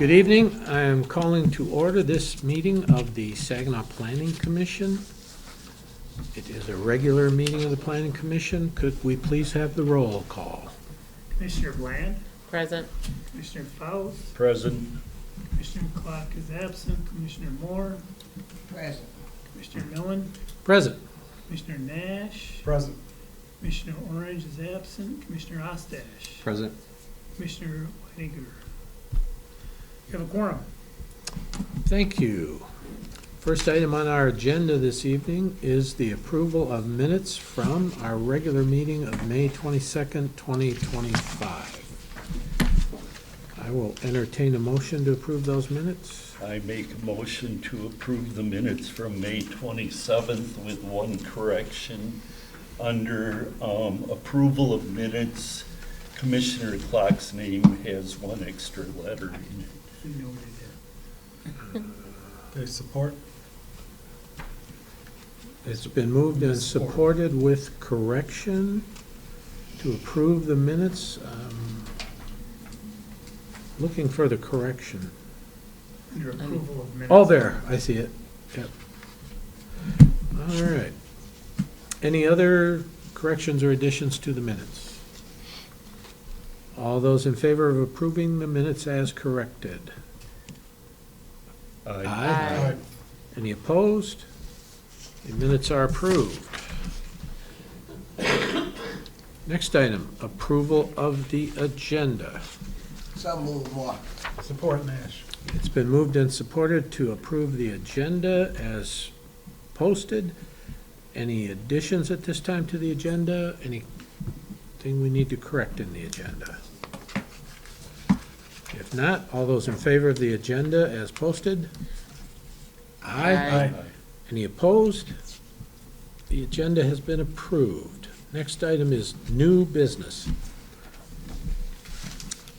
Good evening. I am calling to order this meeting of the Saginaw Planning Commission. It is a regular meeting of the Planning Commission. Could we please have the roll call? Commissioner Bland, Present. Commissioner Faust, Present. Commissioner Clark is absent, Commissioner Moore, Present. Commissioner Millen, Present. Commissioner Nash, Present. Commissioner Orange is absent, Commissioner Ostache, Present. Commissioner Whitiger. You have a quorum. Thank you. First item on our agenda this evening is the approval of minutes from our regular meeting of May 22nd, 2025. I will entertain a motion to approve those minutes. I make a motion to approve the minutes from May 27th with one correction. Under approval of minutes, Commissioner Clark's name has one extra letter in it. We noted that. Okay, support? It's been moved and supported with correction to approve the minutes. Looking for the correction. Under approval of minutes. Oh, there, I see it. Yep. All right. Any other corrections or additions to the minutes? All those in favor of approving the minutes as corrected? Aye. Any opposed? The minutes are approved. Next item, approval of the agenda. So move more. Support Nash. It's been moved and supported to approve the agenda as posted. Any additions at this time to the agenda? Anything we need to correct in the agenda? If not, all those in favor of the agenda as posted? Aye. Any opposed? The agenda has been approved. Next item is new business.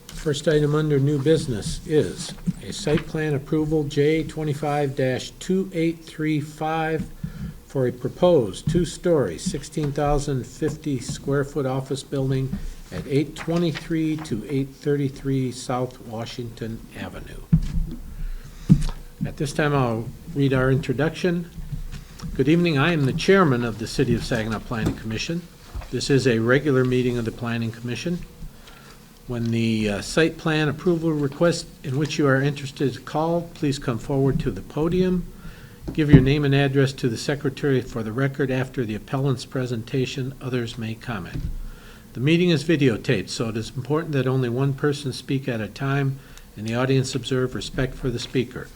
First item under new business is a site plan approval J 25-2835 for a proposed two-story, 16,050 square foot office building at 823 to 833 South Washington Avenue. At this time, I'll read our introduction. Good evening. I am the chairman of the City of Saginaw Planning Commission. This is a regular meeting of the Planning Commission. When the site plan approval request in which you are interested is called, please come forward to the podium. Give your name and address to the secretary for the record. After the appellant's presentation, others may comment. The meeting is videotaped, so it is important that only one person speak at a time and the audience observe respect for the speaker.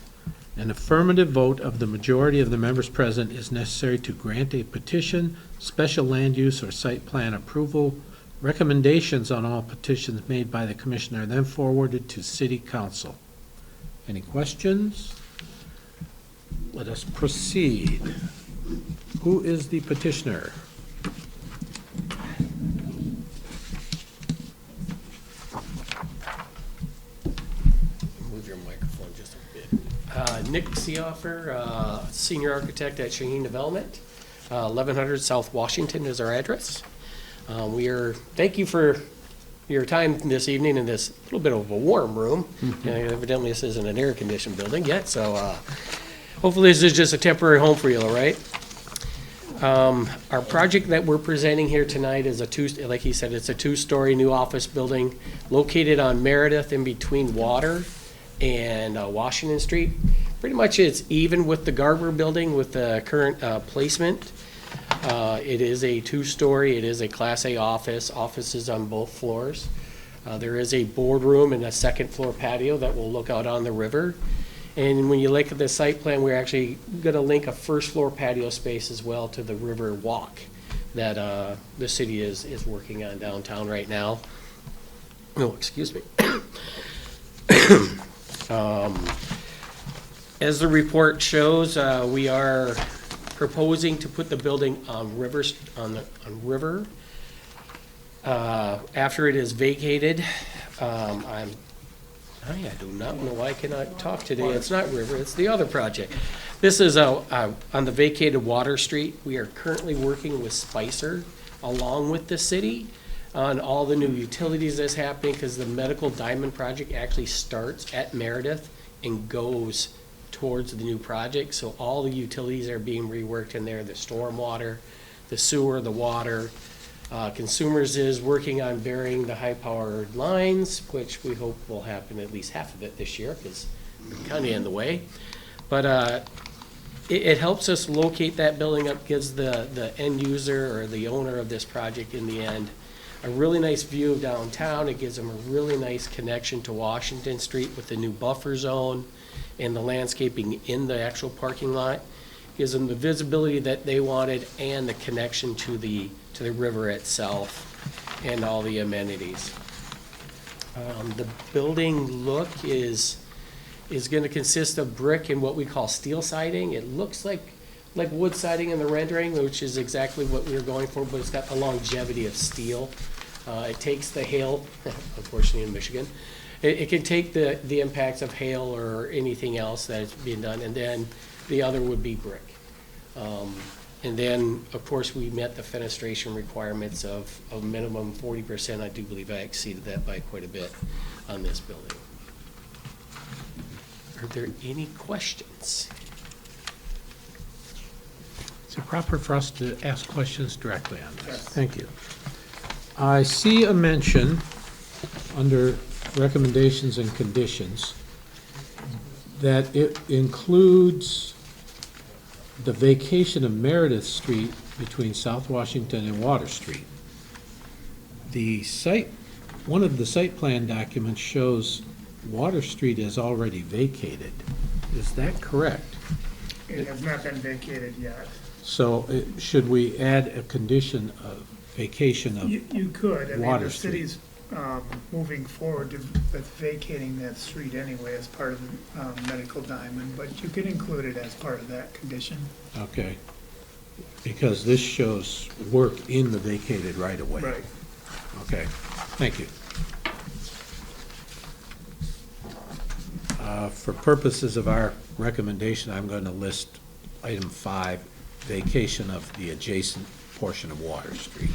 An affirmative vote of the majority of the members present is necessary to grant a petition, special land use, or site plan approval. Recommendations on all petitions made by the commission are then forwarded to City Council. Any questions? Let us proceed. Who is the petitioner? Move your microphone just a bit. Nick Seehofer, senior architect at Shaheen Development. 1100 South Washington is our address. Thank you for your time this evening in this little bit of a warm room. Evidently, this isn't an air-conditioned building yet, so hopefully this is just a temporary home for you, all right? Our project that we're presenting here tonight is like he said, it's a two-story new office building located on Meredith in between Water and Washington Street. Pretty much it's even with the Garber building with the current placement. It is a two-story. It is a Class A office. Offices on both floors. There is a boardroom and a second-floor patio that will look out on the river. And when you look at the site plan, we're actually going to link a first-floor patio space as well to the river walk that the city is working on downtown right now. Oh, excuse me. As the report shows, we are proposing to put the building on river after it is vacated. I do not know why I cannot talk today. It's not river, it's the other project. This is on the vacated Water Street. We are currently working with Spicer along with the city on all the new utilities that's happening, because the medical diamond project actually starts at Meredith and goes towards the new project. So all the utilities are being reworked in there, the stormwater, the sewer, the water. Consumers is working on burying the high-powered lines, which we hope will happen at least half of it this year, because we're kind of in the way. But it helps us locate that building up, gives the end user or the owner of this project in the end a really nice view of downtown. It gives them a really nice connection to Washington Street with the new buffer zone and the landscaping in the actual parking lot. Gives them the visibility that they wanted and the connection to the river itself and all the amenities. The building look is going to consist of brick and what we call steel siding. It looks like wood siding in the rendering, which is exactly what we were going for, but it's got the longevity of steel. It takes the hail, unfortunately in Michigan, it can take the impacts of hail or anything else that is being done, and then the other would be brick. And then, of course, we met the fenestration requirements of a minimum 40%. I do believe I exceeded that by quite a bit on this building. Are there any questions? Is it proper for us to ask questions directly on this? Yes. Thank you. I see a mention under recommendations and conditions that it includes the vacation of Meredith Street between South Washington and Water Street. The site, one of the site plan documents shows Water Street is already vacated. Is that correct? It has not been vacated yet. So should we add a condition of vacation of, You could, I mean, Water the Street. city's moving forward with vacating that street anyway as part of the medical diamond, but you could include it as part of that condition. okay, because this shows work in the vacated right of way. Right. Okay, thank you. For purposes of our recommendation, I'm going to list item 5, vacation of the adjacent portion of Water Street.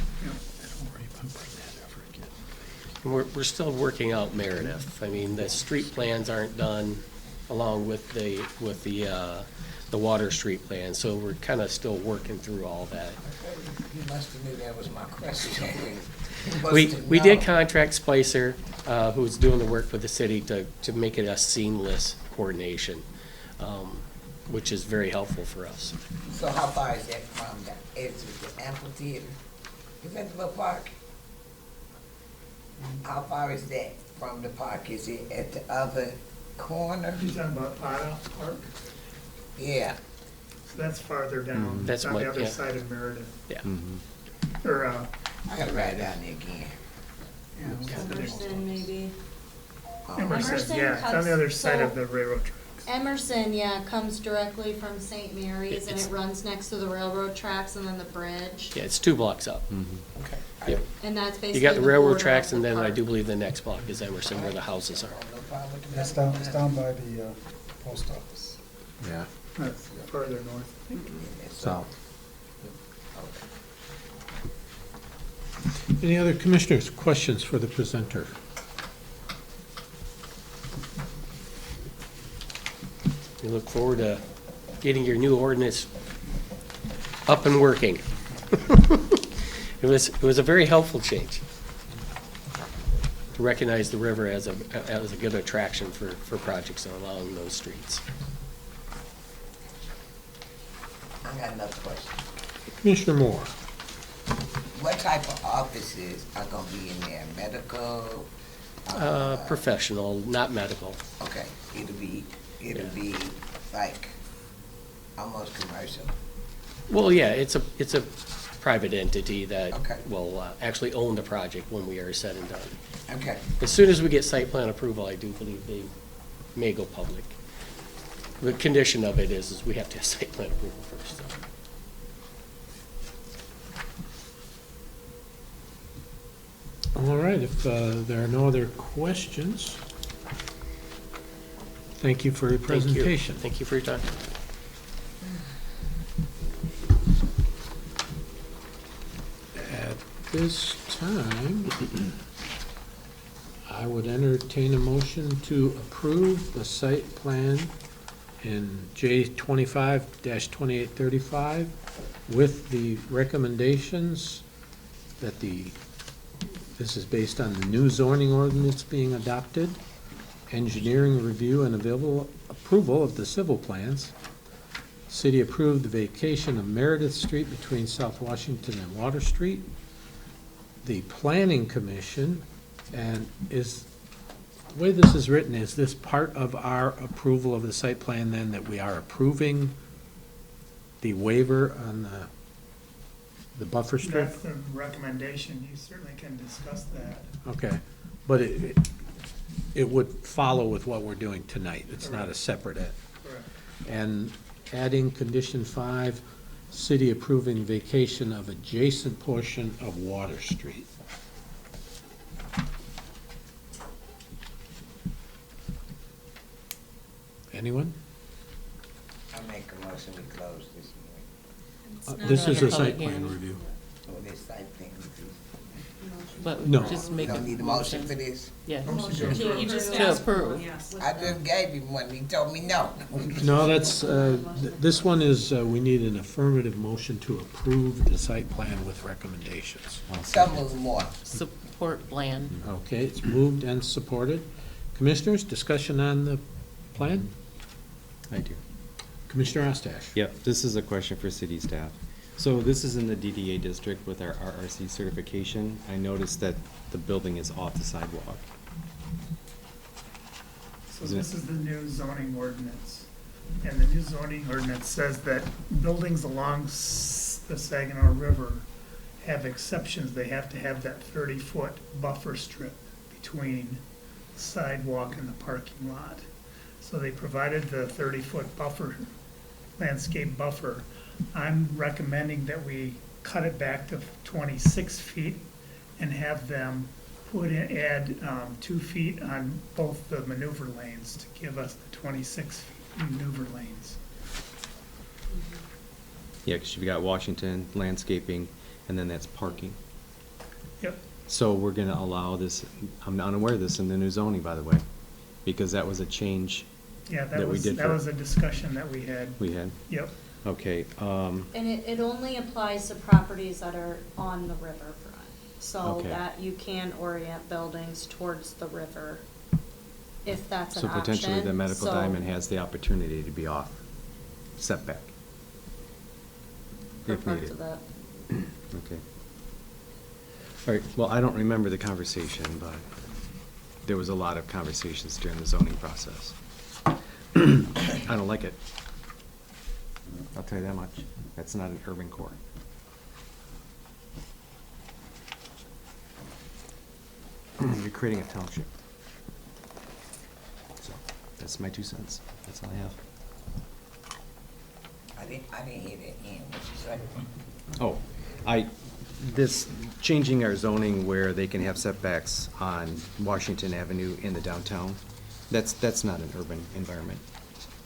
And we're still working out Meredith. I mean, the street plans aren't done along with the Water Street plan, so we're kind of still working through all that. You must have knew that was my question. We did contract Spicer, who's doing the work for the city, to make it a seamless coordination, which is very helpful for us. So how far is that from the edge of the amphitheater? Is that the little park? How far is that from the park? Is it at the other corner? You talking about Otta Park? Yeah. So that's farther down. That's It's on what- the other yeah. side of Meredith. Yeah. Or, I gotta write it down there again. Emerson, maybe. Emerson, Emerson yeah, it's on comes- the other side so- of the railroad tracks. Emerson, yeah, comes directly from St. Mary's and It's- it runs next to the railroad tracks and then the bridge. Yeah, it's 2 blocks up. Okay. Yep. And that's basically You got the railroad border tracks, of and the then I park. do believe the next block is Emerson, where the houses are. No problem with the It's medical down by the post office. Yeah, That's further north. south. Any other commissioners, questions for the presenter? We look forward to getting your new ordinance up and working. It was a very helpful change to recognize the river as a good attraction for projects along those streets. I got another question. Commissioner Moore. What type of offices are gonna be in there? Medical? Professional, not medical. Okay, it'll be like almost commercial. Well, yeah, it's a private entity that Okay. will actually own the project when we are said and done. Okay, As soon as we get site plan approval, I do believe they may go public. The condition of it is we have to have site plan approval first. So. All right, if there are no other questions, thank you for your Thank you. presentation. Thank you for your time. At this time, I would entertain a motion to approve the site plan in J 25-2835 with the recommendations that this is based on the new zoning ordinance being adopted, engineering review and available approval of the civil plans. City approved the vacation of Meredith Street between South Washington and Water Street. The Planning Commission, and the way this is written, is this part of our approval of the site plan then, that we are approving the waiver on the buffer strip? That's the recommendation, you certainly can discuss that. Okay, but it would follow with what we're doing tonight. It's not a separate ed. Correct. And adding condition 5, city approving vacation of adjacent portion of Water Street. Anyone? I make a motion, we close this hearing. This is a Public site plan hearing. review. Oh, this site thing, But No. just we make a don't need a motion for this. Yeah, Motion to you just approve. to approve. I just gave him one, he told me no. No, that's, this one is, we need an affirmative motion to approve the site plan with recommendations. Some of them more. Support plan. Okay, it's moved and supported. Commissioners, discussion on the plan? I do. Commissioner Ostash? Yep, this is a question for city staff. So this is in the DDA district with our RRC certification. I noticed that the building is off the sidewalk. So Is it- this is the new zoning ordinance. And the new zoning ordinance says that buildings along the Saginaw River have exceptions. They have to have that 30-foot buffer strip between the sidewalk and the parking lot. So they provided the 30-foot buffer, landscape buffer. I'm recommending that we cut it back to 26 feet and have them add 2 feet on both the maneuver lanes to give us the 26 feet maneuver lanes. Yeah, because you've got Washington landscaping, and then that's parking. Yep, So we're gonna allow this, I'm unaware of this in the new zoning, by the way, because that was a change yeah, That that we was, did that for- was a discussion that we had. we had. Yep, Okay, And it only applies to properties that are on the riverfront, so Okay. that you can orient buildings towards the river, if that's an so option. potentially the medical So- diamond has the opportunity to be off setback. For If parts needed. of that. Okay. All right, well, I don't remember the conversation, but there was a lot of conversations during the zoning process. I don't like it. I'll tell you that much. That's not an urban core. You're creating a township. So, that's my 2 cents. That's all I have. I didn't hear that end, what you said. Oh, this, changing our zoning where they can have setbacks on Washington Avenue in the downtown, that's not an urban environment.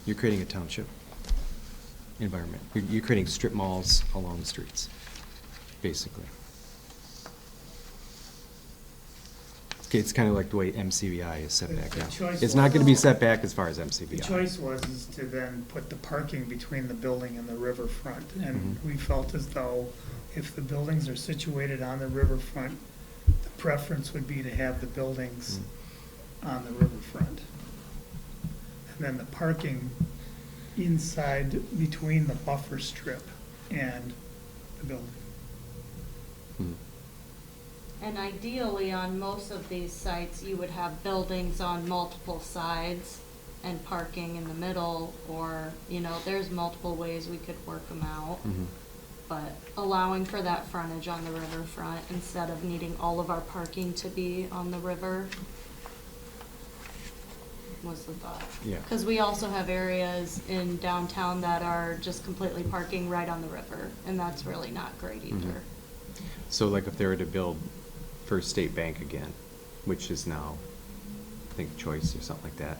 You're creating a township environment. You're creating strip malls along the streets, basically. Okay, it's kind of like the way MCBI is set back The now. choice It's not gonna be was- set back as far as the MCBI. choice was is to then put the parking between the building and the riverfront. And Mhm. we felt as though if the buildings are situated on the riverfront, the preference would be to have the buildings on the riverfront. And then the parking inside between the buffer strip and the building. Mhm. And ideally, on most of these sites, you would have buildings on multiple sides and parking in the middle, or, there's multiple ways we could work them out. Mhm. But allowing for that frontage on the riverfront instead of needing all of our parking to be on the river was the thought. Yeah. Because we also have areas in downtown that are just completely parking right on the river, and that's really not great Mhm. either. So like if they were to build First State Bank again, which is now, I think, Choice or something like that,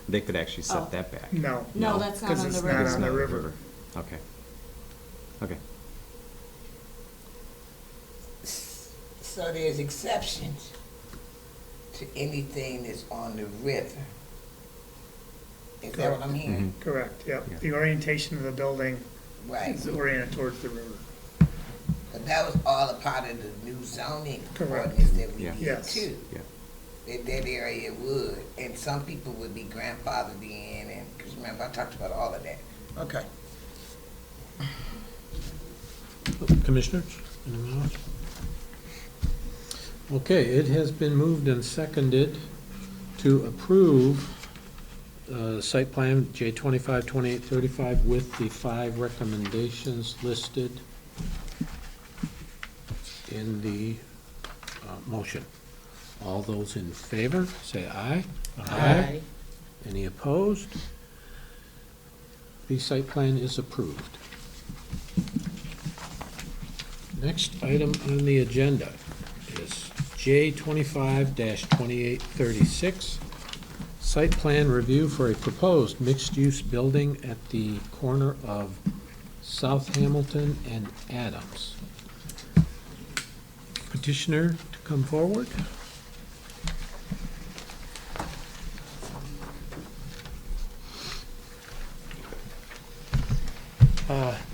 they could actually Oh. set that back. No. No, that's not Because on it's the not river. on the river. Okay. Okay. So there's exceptions to anything that's on the river. Is that what I'm hearing? Correct, yep. Yeah. The orientation of the building Right. is oriented towards the river. But that was all a part of the new zoning Correct. ordinance that we Yeah. did Yes. too. Yeah. That area would, and some people would be grandfathered in, and, because remember, I talked about all of that. Okay. Commissioners, anyone else? Okay, it has been moved and seconded to approve site plan J 2835 with the 5 recommendations listed in the motion. All those in favor, say aye. Aye. Any opposed? The site plan is approved. Next item on the agenda is J 25-2836, site plan review for a proposed mixed-use building at the corner of South Hamilton and Adams. Petitioner to come forward.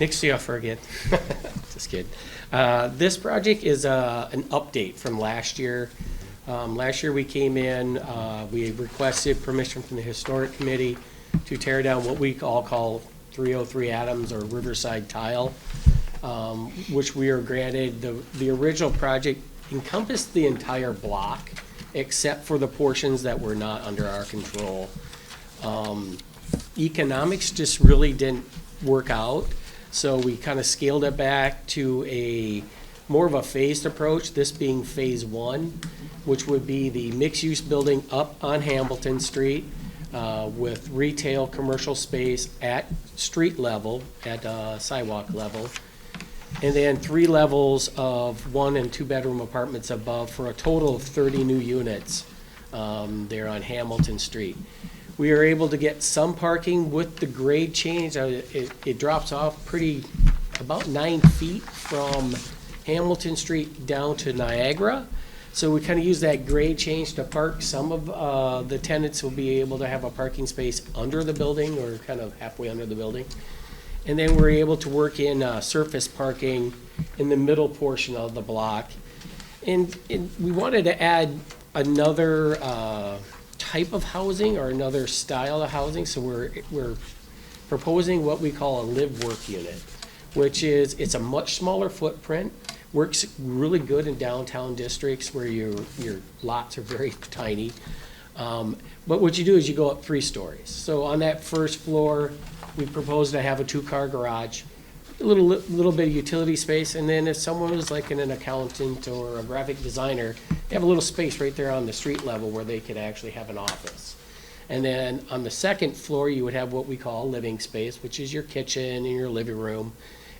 Nick Seoffer again. Just kidding. This project is an update from last year. Last year we came in, we requested permission from the Historic Committee to tear down what we all call 303 Adams or Riverside Tile, which we are granted. The original project encompassed the entire block except for the portions that were not under our control. Economics just really didn't work out, so we kind of scaled it back to a more of a phased approach, this being phase 1, which would be the mixed-use building up on Hamilton Street with retail commercial space at street level, at sidewalk level, and then 3 levels of 1 and 2 bedroom apartments above for a total of 30 new units there on Hamilton Street. We are able to get some parking with the grade change. It drops off about 9 feet from Hamilton Street down to Niagara. So we kind of use that grade change to park. Some of the tenants will be able to have a parking space under the building or kind of halfway under the building. And then we're able to work in surface parking in the middle portion of the block. And we wanted to add another type of housing or another style of housing, so we're proposing what we call a live-work unit, which is, it's a much smaller footprint, works really good in downtown districts where your lots are very tiny. But what you do is you go up 3 stories. So on that first floor, we propose to have a 2-car garage, a little bit of utility space, and then if someone was like an accountant or a graphic designer, they have a little space right there on the street level where they could actually have an office. And then on the second floor, you would have what we call living space, which is your kitchen and your living room,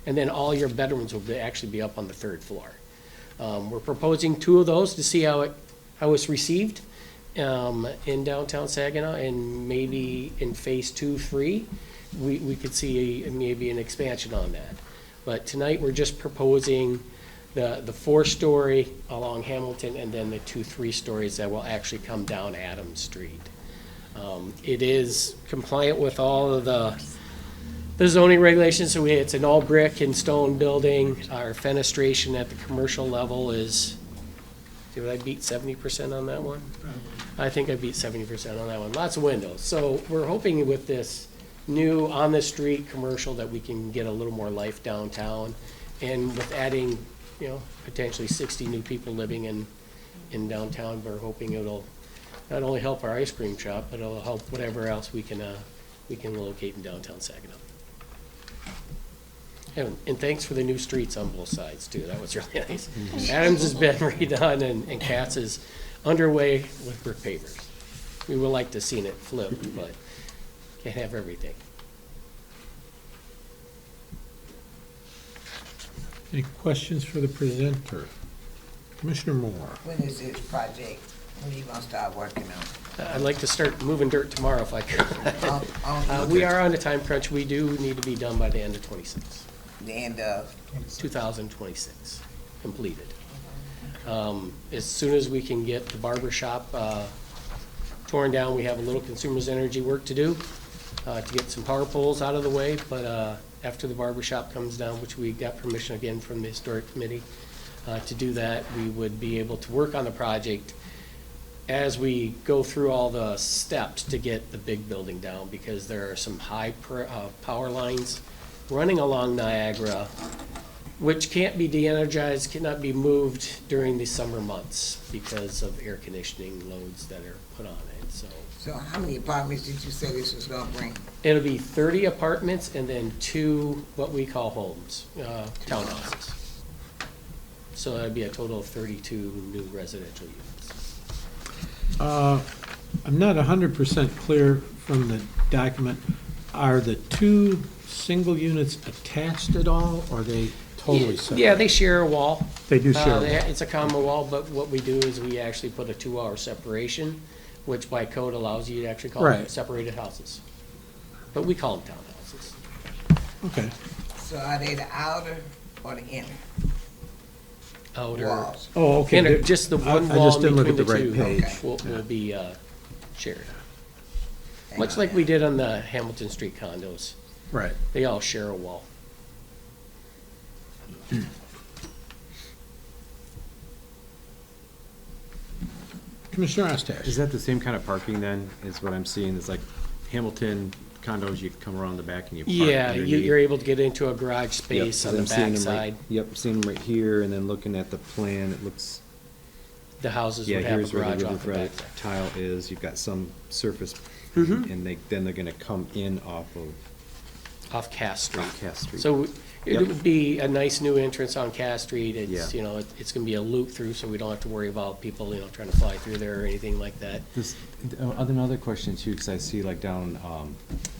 and then all your bedrooms will actually be up on the 3rd floor. We're proposing 2 of those to see how it's received in downtown Saginaw, and maybe in phase 2, 3. We could see maybe an expansion on that. But tonight, we're just proposing the 4-story along Hamilton and then the 2 3-stories that will actually come down Adams Street. It is compliant with all of the zoning regulations, so it's an all brick and stone building. Our fenestration at the commercial level is, did I beat 70% on that one? I think I beat 70% on that one. Lots of windows. So we're hoping with this new on-the-street commercial that we can get a little more life downtown. And with adding, potentially 60 new people living in downtown, we're hoping it'll not only help our ice cream shop, but it'll help whatever else we can locate in downtown Saginaw. And thanks for the new streets on both sides too. That was really nice. Adams has been redone and Katz is underway with brick pavers. We would like to seen it flip, but can't have everything. Any questions for the presenter? Commissioner Moore. When is this project, when are you gonna start working on I'd like to start moving dirt tomorrow if I could. We are on a time crunch. We do need to be done by the end of 26. the end of? 2026, completed. As soon as we can get the barber shop torn down, we have a little consumers energy work to do to get some power poles out of the way. But after the barber shop comes down, which we got permission again from the historic committee to do that, we would be able to work on the project as we go through all the steps to get the big building down, because there are some high power lines running along Niagara, which can't be de-energized, cannot be moved during the summer months because of air conditioning loads that are put on it, so. So how many apartments did you say this was gonna bring? It'll be 30 apartments and then 2 what we call homes, townhouses. So that'd be a total of 32 new residential units. I'm not 100% clear from the document. Are the 2 single units attached at all, or are they totally separate? Yeah, they share a wall. They do share a wall. It's a common wall, but what we do is we actually put a 2-hour separation, which by code allows you to actually call them Right. separated houses. But we call them townhouses. Okay. So are they the outer or the inner Outer, walls? Oh, okay. inner, There- just the I one just wall didn't look between at the the two right page. will be shared. Hang Much on like now. we did on the Hamilton Street condos. Right. They all share a wall. Commissioner Ostash? Is that the same kind of parking then, is what I'm seeing? It's like Hamilton condos, you come around the back and you park Yeah, underneath. you're able to get into a garage Yep, space 'cause on the I'm seeing them backside. right- Yep, seeing them right here, and then looking at the plan, it looks, The houses yeah, would have a here's where garage the off river the front backside. tile is. You've got some surface, Mhm. and then they're gonna come in off of Off Cass Street. Cass Street. So it Yep. would be a nice new entrance on Cass Street. It's, Yeah. you know, it's gonna be a loop through, so we don't have to worry about people, you know, trying to fly through there or anything like that. This, another question too, because I see like down,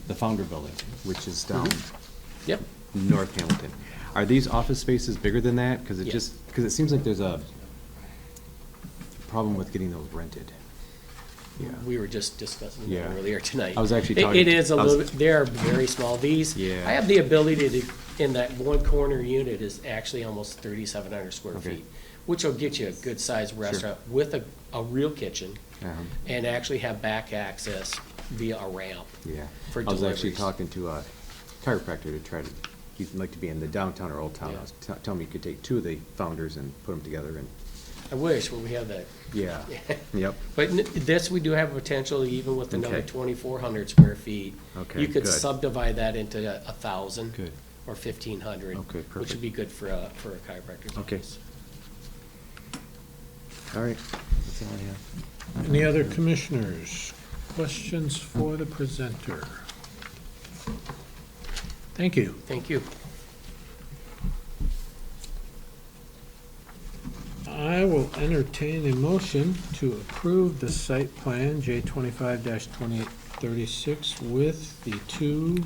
the Founder Building, which is down Yep. North Hamilton. Are these office spaces bigger than that? Because it Yeah. just, because it seems like there's a problem with getting those rented. Yeah. We were just discussing that Yeah. earlier tonight. I was actually It- talking. It is a I was- little, bit. They are very small. These, Yeah. I have the ability to, in that one corner unit is actually almost 3,700 square Okay. feet, which will get you a good-sized restaurant with a real kitchen and actually have back access via a ramp. Yeah. For I was actually deliveries. talking to a chiropractor to try to, he'd like to be in the downtown or old town. Yeah. I was telling me you could take 2 of the Founders and put them together and, I wish, but we have that. yeah, yep. But this, we do have potential, even with another Okay. 2,400 square feet. Okay, You could good. subdivide that into 1,000. Good. Or 1,500. Okay, Which perfect. would be good for a chiropractor's Okay. office. All right, that's all I have. Any other commissioners? Questions for the presenter? Thank you. Thank you. I will entertain a motion to approve the site plan J 25-2836 with the 2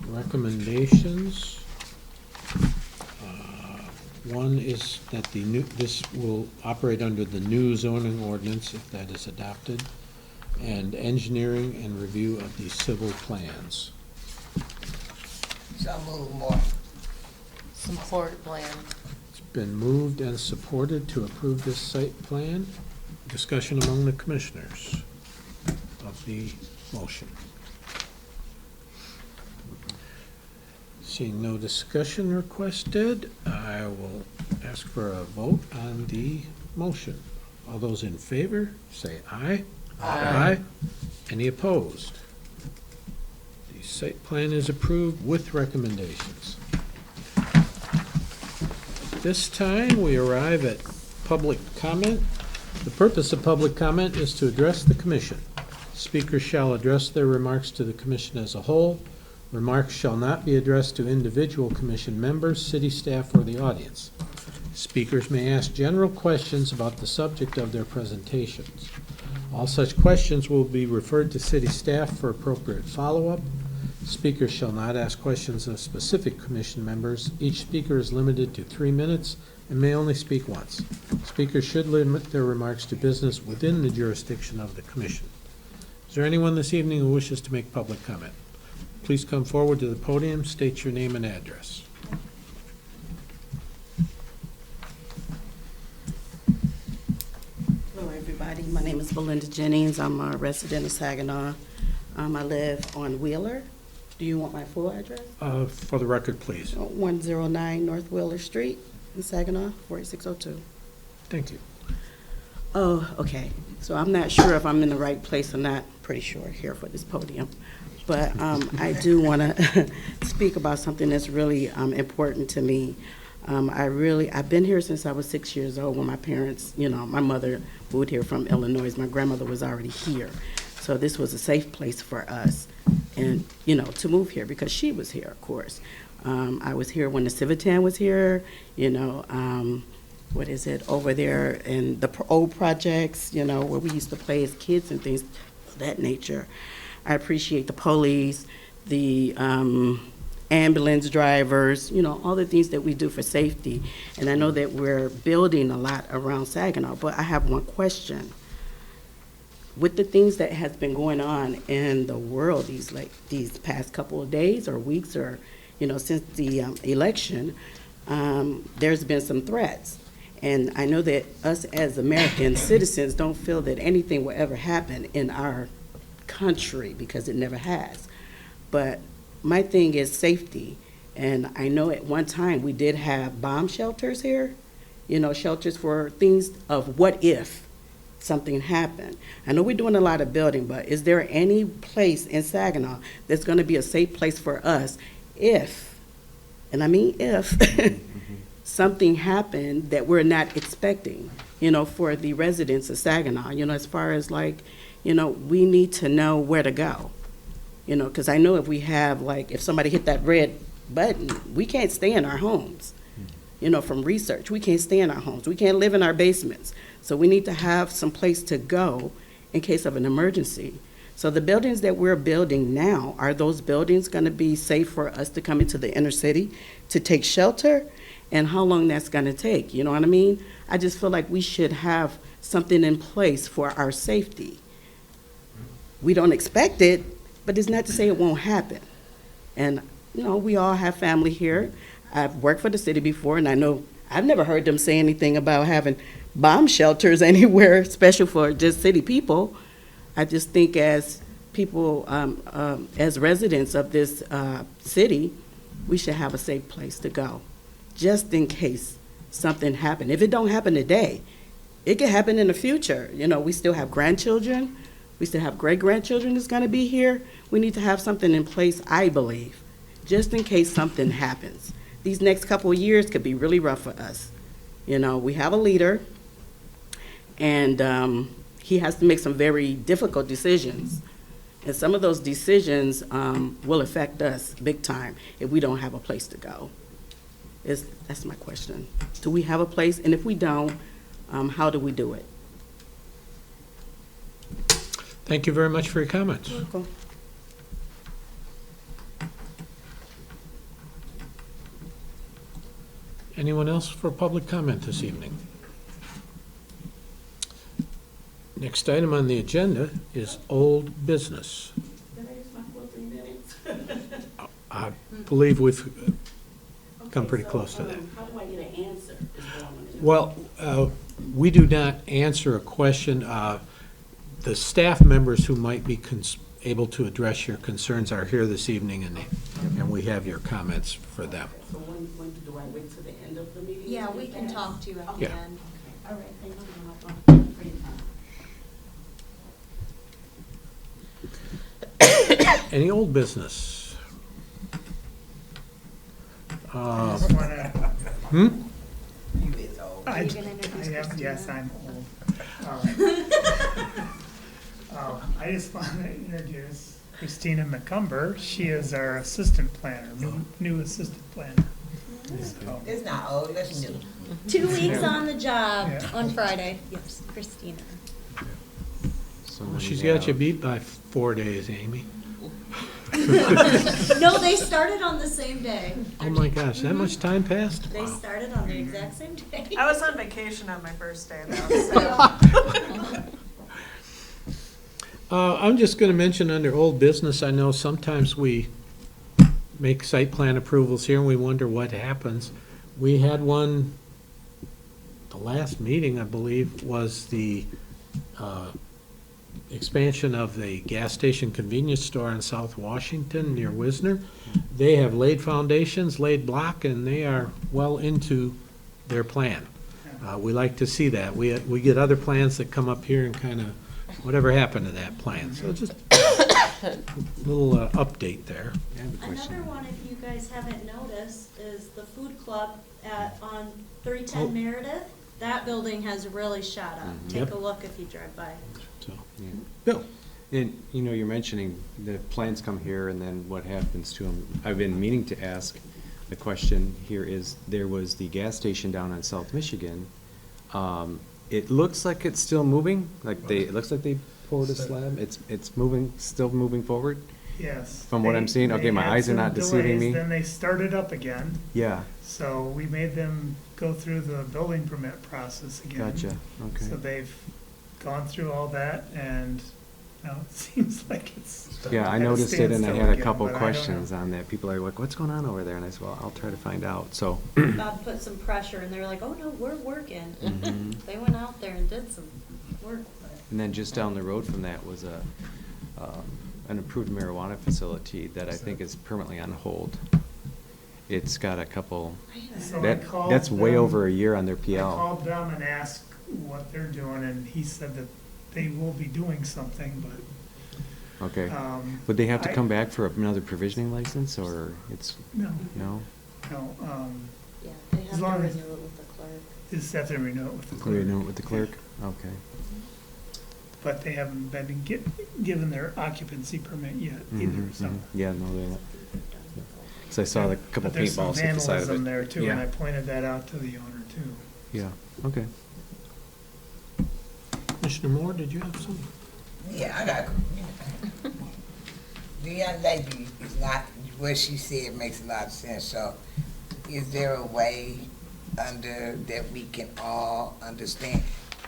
recommendations. One is that this will operate under the new zoning ordinance if that is adopted, and engineering and review of the civil plans. So move more. Support plan. It's been moved and supported to approve this site plan. Discussion among the commissioners of the motion. Seeing no discussion requested, I will ask for a vote on the motion. All those in favor, say aye. Aye. Any opposed? The site plan is approved with recommendations. This time, we arrive at public comment. The purpose of public comment is to address the commission. Speakers shall address their remarks to the commission as a whole. Remarks shall not be addressed to individual commission members, city staff, or the audience. Speakers may ask general questions about the subject of their presentations. All such questions will be referred to city staff for appropriate follow-up. Speakers shall not ask questions of specific commission members. Each speaker is limited to 3 minutes and may only speak once. Speakers should limit their remarks to business within the jurisdiction of the commission. Is there anyone this evening who wishes to make public comment? Please come forward to the podium, state your name and address. Hello, everybody. My name is Belinda Jennings. I'm a resident of Saginaw. I live on Wheeler. Do you want my full address? For the record, please. 109 North Wheeler Street in Saginaw, 48602. Thank you. Oh, okay. So I'm not sure if I'm in the right place or not. Pretty sure here for this podium. But I do want to speak about something that's really important to me. I've been here since I was 6 years old when my parents, my mother moved here from Illinois. My grandmother was already here. So this was a safe place for us and, to move here because she was here, of course. I was here when the Civitan was here, over there in the old projects, where we used to play as kids and things of that nature. I appreciate the police, the ambulance drivers, all the things that we do for safety. And I know that we're building a lot around Saginaw, but I have one question. With the things that has been going on in the world these past couple of days or weeks or, since the election, there's been some threats. And I know that us as American citizens don't feel that anything will ever happen in our country because it never has. But my thing is safety. And I know at one time we did have bomb shelters here, shelters for things of what if something happened. I know we're doing a lot of building, but is there any place in Saginaw that's going to be a safe place for us if, and I mean if, something happened that we're not expecting, for the residents of Saginaw, as far as we need to know where to go, because I know if we have, if somebody hit that red button, we can't stay in our homes. From research, we can't stay in our homes. We can't live in our basements. So we need to have some place to go in case of an emergency. So the buildings that we're building now, are those buildings going to be safe for us to come into the inner city to take shelter? And how long that's going to take, you know what I mean? I just feel like we should have something in place for our safety. We don't expect it, but it's not to say it won't happen. And, we all have family here. I've worked for the city before, and I know I've never heard them say anything about having bomb shelters anywhere special for just city people. I just think as people, as residents of this city, we should have a safe place to go, just in case something happened. If it don't happen today, it could happen in the future. We still have grandchildren. We still have great-grandchildren that's going to be here. We need to have something in place, I believe, just in case something happens. These next couple of years could be really rough for us. We have a leader, and he has to make some very difficult decisions. And some of those decisions will affect us big time if we don't have a place to go. That's my question. Do we have a place? And if we don't, how do we do it? Thank you very much for your comments. Welcome. Anyone else for public comment this evening? Next item on the agenda is old business. Did I use my full 3 minutes? I believe we've come pretty close to that. How do I get an answer? Is what I want to know. Well, we do not answer a question. The staff members who might be able to address your concerns are here this evening, and we have your comments for them. So when do I wait till the end of the meeting? Yeah, we can talk to you at the Yeah. end. All right, thank you for your time. Any old business? I just wanna, You is old. I, Are you gonna introduce I am, Christina? yes, I'm old. I just want to introduce Christina McCumber. She is our assistant planner, new assistant planner. So, It's not old, that's new. 2 weeks on the job Yeah. on Friday. Yes, Christina. So Well, then she's we got have- you beat by 4 days, Amy. No, they started on the same day. Oh my gosh, that much time passed? They Wow. started on the exact same day. I was on vacation on my first day though, so. I'm just going to mention under old business, I know sometimes we make site plan approvals here and we wonder what happens. We had one, the last meeting, I believe, was the expansion of the gas station convenience store on South Washington near Wisner. They have laid foundations, laid block, and they are well into their plan. We like to see that. We get other plans that come up here and kind of, whatever happened to that plan? So just a little update there. I have a question. Another one, if you guys haven't noticed, is the food club on Oh. 310 Meredith. That building has really shot up. Take Yep. a look if you drive by. So, Yeah. Bill? And, you know, you're mentioning the plans come here and then what happens to them. I've been meaning to ask, the question here is, there was the gas station down on South Michigan. It looks like it's still moving, it looks like they poured a slab. It's moving, still moving forward? Yes. From what I'm seeing? They Okay, my had eyes are some not deceiving delays, me. Then they started up again, Yeah, so we made them go through the building permit process again. gotcha, okay. So they've gone through all that, and now it seems like it's. Yeah, I at a noticed it and I standstill had a again, couple but I don't know. questions on that. People are like, what's going on over there? And I said, well, I'll try to find out, so. Bob put some pressure, and they're like, "Oh no, we're working." Mhm. They went out there and did some work. And then just down the road from that was an approved marijuana facility that I think is permanently on hold. It's got a couple, So I that, called that's way them- over a year on their I PL. called them and asked what they're doing, and he said that they will be doing something, but, Okay. Would they have to I- come back for another provisioning license, or it's, no, no? no, Yeah, they As have to long renew as- it with the clerk. just have to renew it with the Will clerk. you know it with the clerk? Okay. But they haven't been given their occupancy permit yet either, Mhm, so. mhm. Yeah, no, they're not. So I saw the couple But there's some paintballs hit the side of it. vandalism there too, and I Yeah, pointed that out to the owner too. yeah, okay. Commissioner Moore, did you have something? Yeah, I got. The young lady is not, what she said makes a lot of sense, so is there a way under, that we can all understand?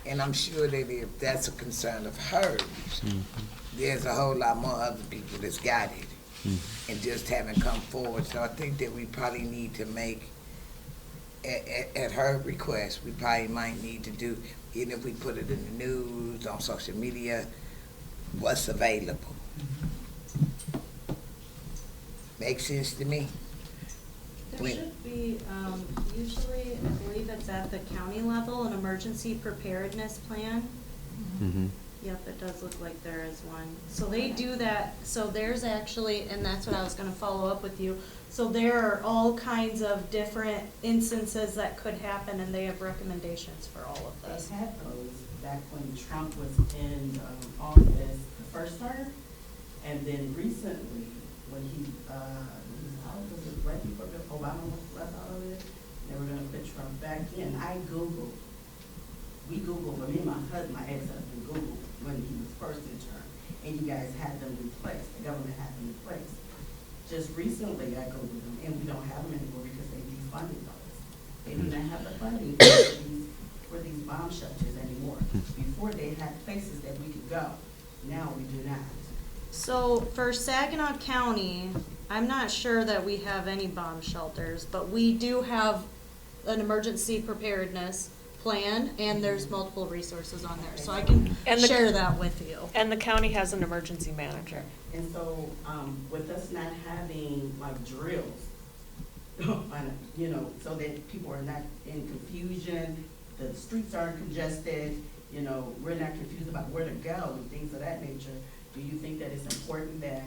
And I'm sure that if that's a concern of hers, there's a whole lot more other people that's got it and just haven't come forward, so I think that we probably need to make, at her request, we probably might need to do, even if we put it in the news, on social media, what's available. Makes sense to me. There Wait. should be, usually, I believe it's at the county level, an emergency preparedness plan. Mm-hmm. Yep, it does look like there is one. So they do that, so there's actually, and that's what I was gonna follow up with you. So there are all kinds of different instances that could happen, and they have recommendations for all of this. They had those back when Trump was in office, the first term, and then recently, when he was out, was it right before Obama left out of it? They were gonna put Trump back in. We Googled, but me and my husband, my ex-husband Googled when he was first in term, and you guys had them replaced, the government had them replaced. Just recently, I Googled them, and we don't have them anymore because they defunded those. They didn't have the funding for these bomb shelters anymore. Before, they had places that we could go. Now, we do not. So for Saginaw County, I'm not sure that we have any bomb shelters, but we do have an emergency preparedness plan, and there's multiple resources on there, so I can And the- share that with you. And the county has an emergency manager. And so, with us not having like drills, you know, so that people are not in confusion, the streets aren't congested, you know, we're not confused about where to go and things of that nature, do you think that it's important that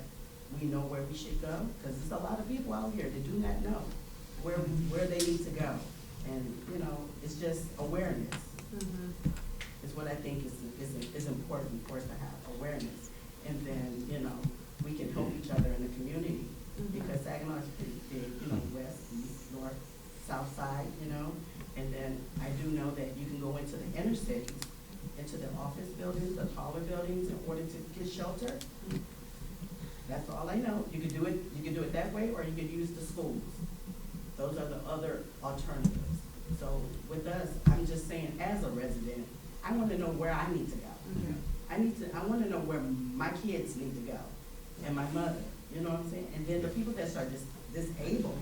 we know where we should go? Because there's a lot of people out here that do not know where they need to go. And, you know, it's just awareness. Is what I think is important for us to have, awareness. And then, you know, we can help each other in the community. Because Saginaw is pretty big, you know, west, east, north, south side, you know. And then I do know that you can go into the inner cities, into the office buildings, the taller buildings in order to get shelter. That's all I know. You could do it that way, or you could use the schools. Those are the other alternatives. So with us, I'm just saying, as a resident, I want to know where I need to go. I want to know where my kids need to go, and my mother, you know what I'm saying? And then the people that are disabled,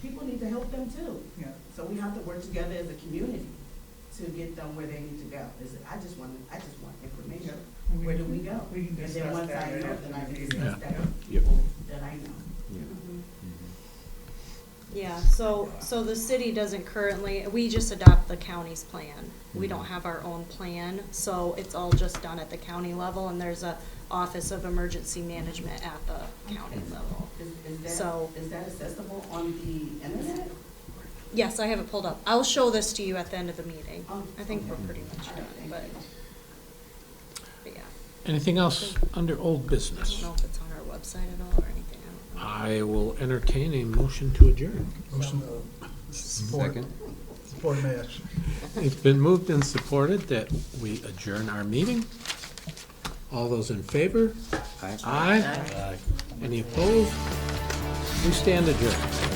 people need to help them too. Yeah. So we have to work together as a community to get them where they need to go? I just want information. Where do we go? We can And discuss then once that I right know, after then I can the meeting. discuss that Yeah. with Yep. people that I know. Yeah, so the city doesn't currently, we just adopt the county's plan. We don't have our own plan, so it's all just done at the county level, and there's a Office of Emergency Management at the county level. So- Is that accessible on the internet? Yes, I have it pulled up. I'll show this to you at the end of the meeting. Oh, I think we're okay. pretty much All done, right, but, thank you. but yeah. Anything else under old I don't business? know if it's on our website at all or anything. I don't know. I will entertain a motion to adjourn. Motion, support, Second? support match. It's been moved and supported that we adjourn our meeting. All those in favor? Aye. Aye. Any opposed? We stand adjourned.